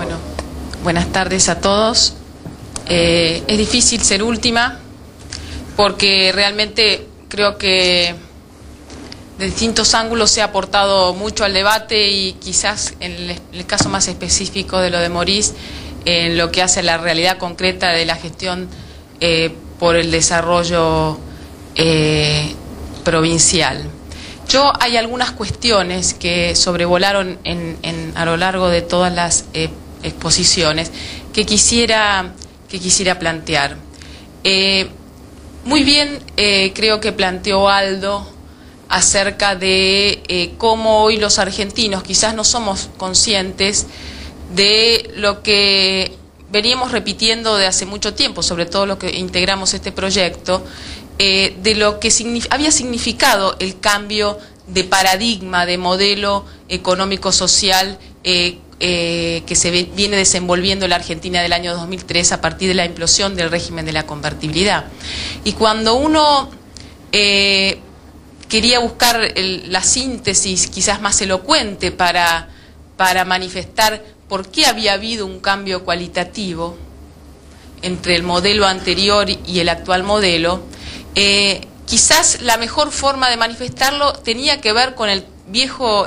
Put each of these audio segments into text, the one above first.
Bueno, buenas tardes a todos. Es difícil ser última porque realmente creo que de distintos ángulos se ha aportado mucho al debate y quizás en el caso más específico de lo de Morís, en lo que hace a la realidad concreta de la gestión por el desarrollo provincial. Hay algunas cuestiones que sobrevolaron a lo largo de todas las exposiciones que quisiera plantear. Muy bien, creo que planteó Aldo acerca de cómo hoy los argentinos quizás no somos conscientes de lo que veníamos repitiendo de hace mucho tiempo, sobre todo los que integramos este proyecto, de lo que había significado el cambio de paradigma, de modelo económico-social que se viene desenvolviendo en la Argentina del año 2003 a partir de la implosión del régimen de la convertibilidad. Y cuando uno quería buscar la síntesis quizás más elocuente para manifestar por qué había habido un cambio cualitativo entre el modelo anterior y el actual modelo, quizás la mejor forma de manifestarlo tenía que ver con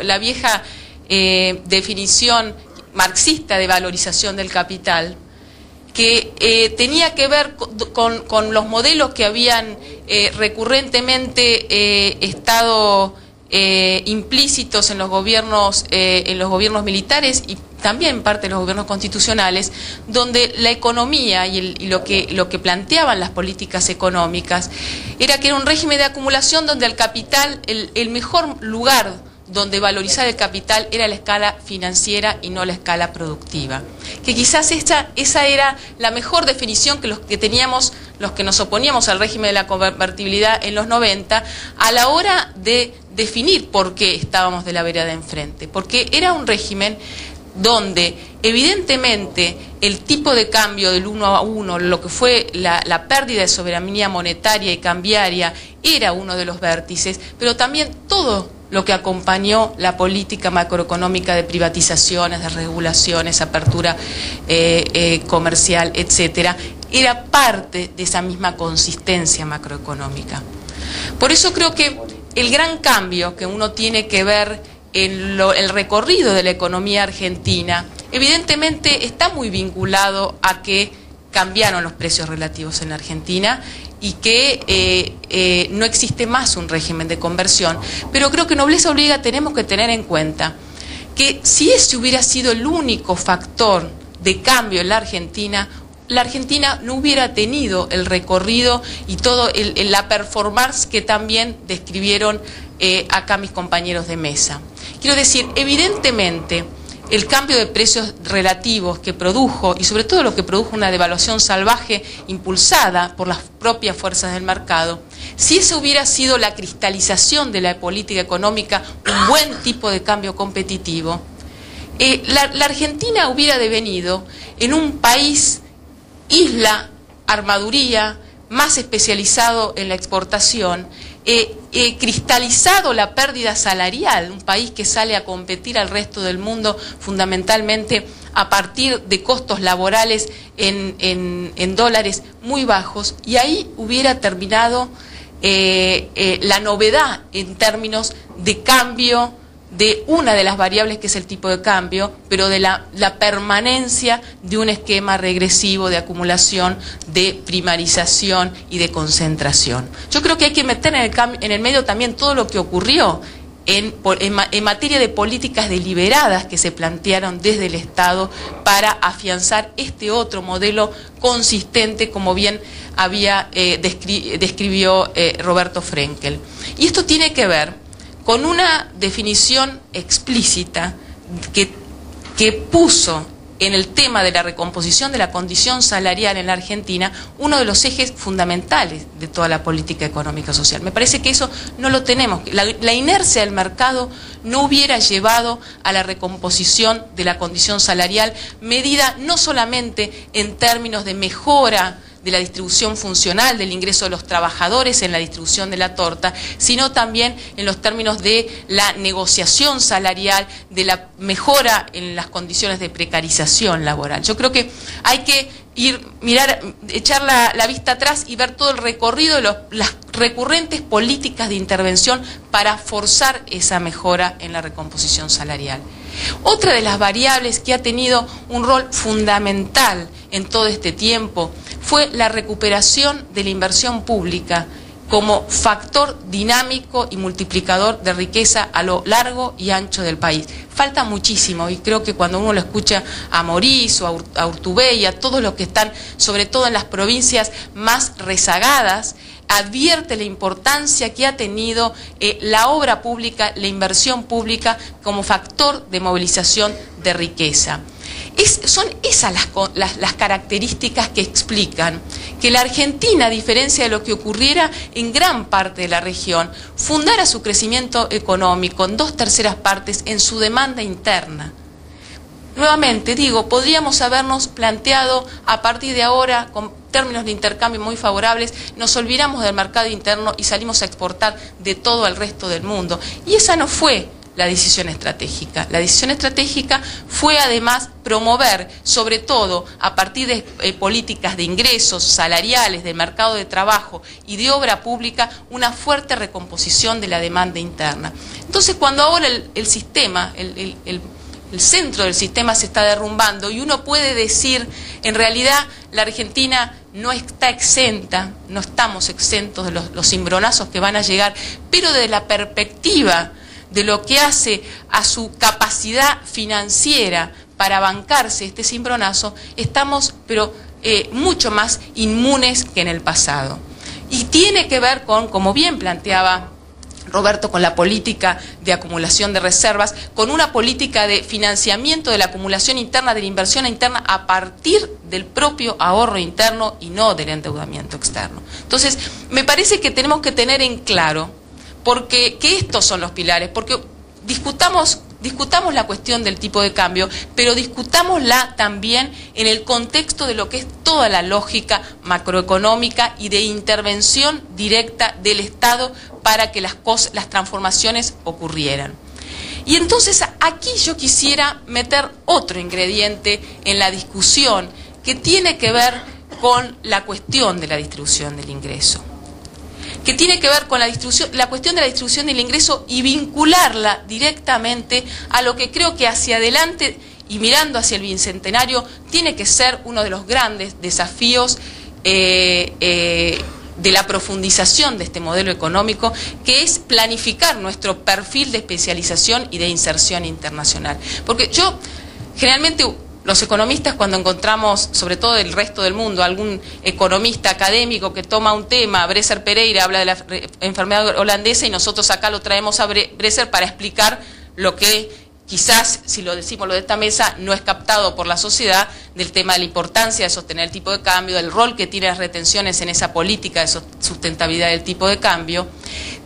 la vieja definición marxista de valorización del capital, que tenía que ver con los modelos que habían recurrentemente estado implícitos en los gobiernos militares y también parte de los gobiernos constitucionales, donde la economía y lo que planteaban las políticas económicas era que era un régimen de acumulación donde el capital, el mejor lugar donde valorizar el capital era la escala financiera y no la escala productiva. Que quizás esa era la mejor definición que los que teníamos, los que nos oponíamos al régimen de la convertibilidad en los 90, a la hora de definir por qué estábamos de la vereda de enfrente. Porque era un régimen donde evidentemente el tipo de cambio del 1 a 1, lo que fue la pérdida de soberanía monetaria y cambiaria, era uno de los vértices, pero también todo lo que acompañó la política macroeconómica de privatizaciones, de regulaciones, apertura comercial, etcétera, era parte de esa misma consistencia macroeconómica. Por eso creo que el gran cambio que uno tiene que ver en el recorrido de la economía argentina, evidentemente está muy vinculado a que cambiaron los precios relativos en la Argentina y que no existe más un régimen de conversión. Pero creo que nobleza obliga, tenemos que tener en cuenta que si ese hubiera sido el único factor de cambio en la Argentina no hubiera tenido el recorrido y todo la performance que también describieron acá mis compañeros de mesa. Quiero decir, evidentemente, el cambio de precios relativos que produjo, y sobre todo lo que produjo una devaluación salvaje impulsada por las propias fuerzas del mercado, si esa hubiera sido la cristalización de la política económica, un buen tipo de cambio competitivo, la Argentina hubiera devenido en un país isla, armaduría, más especializado en la exportación, cristalizado la pérdida salarial, un país que sale a competir al resto del mundo fundamentalmente a partir de costos laborales en dólares muy bajos, y ahí hubiera terminado la novedad en términos de cambio de una de las variables que es el tipo de cambio, pero de la permanencia de un esquema regresivo de acumulación, de primarización y de concentración. Yo creo que hay que meter en el medio también todo lo que ocurrió en materia de políticas deliberadas que se plantearon desde el Estado para afianzar este otro modelo consistente, como bien describió Roberto Frenkel. Y esto tiene que ver con una definición explícita que puso en el tema de la recomposición de la condición salarial en la Argentina uno de los ejes fundamentales de toda la política económica social. Me parece que eso no lo tenemos. La inercia del mercado no hubiera llevado a la recomposición de la condición salarial, medida no solamente en términos de mejora de la distribución funcional del ingreso de los trabajadores en la distribución de la torta, sino también en los términos de la negociación salarial, de la mejora en las condiciones de precarización laboral. Yo creo que hay que echar la vista atrás y ver todo el recorrido de las recurrentes políticas de intervención para forzar esa mejora en la recomposición salarial. Otra de las variables que ha tenido un rol fundamental en todo este tiempo fue la recuperación de la inversión pública como factor dinámico y multiplicador de riqueza a lo largo y ancho del país. Falta muchísimo y creo que cuando uno lo escucha a Morís o a Urtubey y a todos los que están, sobre todo en las provincias más rezagadas, advierte la importancia que ha tenido la obra pública, la inversión pública como factor de movilización de riqueza. Son esas las características que explican que la Argentina, a diferencia de lo que ocurriera en gran parte de la región, fundara su crecimiento económico en 2/3 partes en su demanda interna. Nuevamente, digo, podríamos habernos planteado a partir de ahora, con términos de intercambio muy favorables, nos olvidamos del mercado interno y salimos a exportar de todo el resto del mundo. Y esa no fue la decisión estratégica. La decisión estratégica fue además promover, sobre todo a partir de políticas de ingresos salariales, del mercado de trabajo y de obra pública, una fuerte recomposición de la demanda interna. Entonces, cuando ahora el sistema, el centro del sistema se está derrumbando y uno puede decir, en realidad la Argentina no está exenta, no estamos exentos de los cimbronazos que van a llegar, pero desde la perspectiva de lo que hace a su capacidad financiera para bancarse este cimbronazo, estamos mucho más inmunes que en el pasado. Y tiene que ver con, como bien planteaba Roberto, con la política de acumulación de reservas, con una política de financiamiento de la acumulación interna, de la inversión interna a partir del propio ahorro interno y no del endeudamiento externo. Entonces, me parece que tenemos que tener en claro que estos son los pilares, porque discutamos la cuestión del tipo de cambio, pero discutámosla también en el contexto de lo que es toda la lógica macroeconómica y de intervención directa del Estado para que las transformaciones ocurrieran. Y entonces aquí yo quisiera meter otro ingrediente en la discusión que tiene que ver con la cuestión de la distribución del ingreso, que tiene que ver con la cuestión de la distribución del ingreso y vincularla directamente a lo que creo que hacia adelante y mirando hacia el bicentenario tiene que ser uno de los grandes desafíos de la profundización de este modelo económico, que es planificar nuestro perfil de especialización y de inserción internacional. Porque generalmente, los economistas, cuando encontramos, sobre todo del resto del mundo, algún economista académico que toma un tema, Bresser Pereira habla de la enfermedad holandesa y nosotros acá lo traemos a Bresser para explicar lo que quizás, si lo decimos lo de esta mesa, no es captado por la sociedad, del tema de la importancia de sostener el tipo de cambio, del rol que tiene las retenciones en esa política de sustentabilidad del tipo de cambio.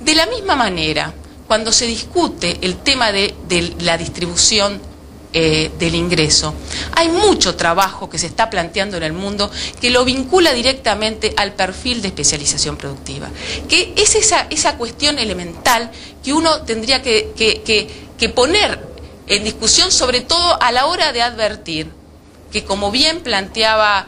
De la misma manera, cuando se discute el tema de la distribución del ingreso, hay mucho trabajo que se está planteando en el mundo que lo vincula directamente al perfil de especialización productiva, que es esa cuestión elemental que uno tendría que poner en discusión, sobre todo a la hora de advertir que, como bien planteaba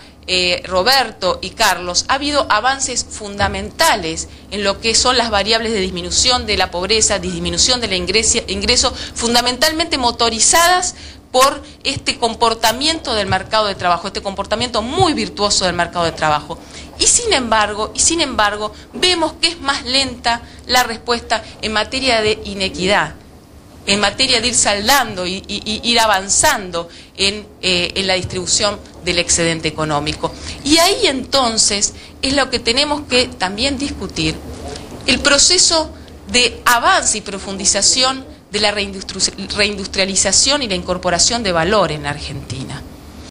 Roberto y Carlos, ha habido avances fundamentales en lo que son las variables de disminución de la pobreza, disminución del ingreso, fundamentalmente motorizadas por este comportamiento del mercado de trabajo, este comportamiento muy virtuoso del mercado de trabajo. Y sin embargo, vemos que es más lenta la respuesta en materia de inequidad, en materia de ir saldando y ir avanzando en la distribución del excedente económico. Y ahí entonces es lo que tenemos que también discutir, el proceso de avance y profundización de la reindustrialización y la incorporación de valor en la Argentina.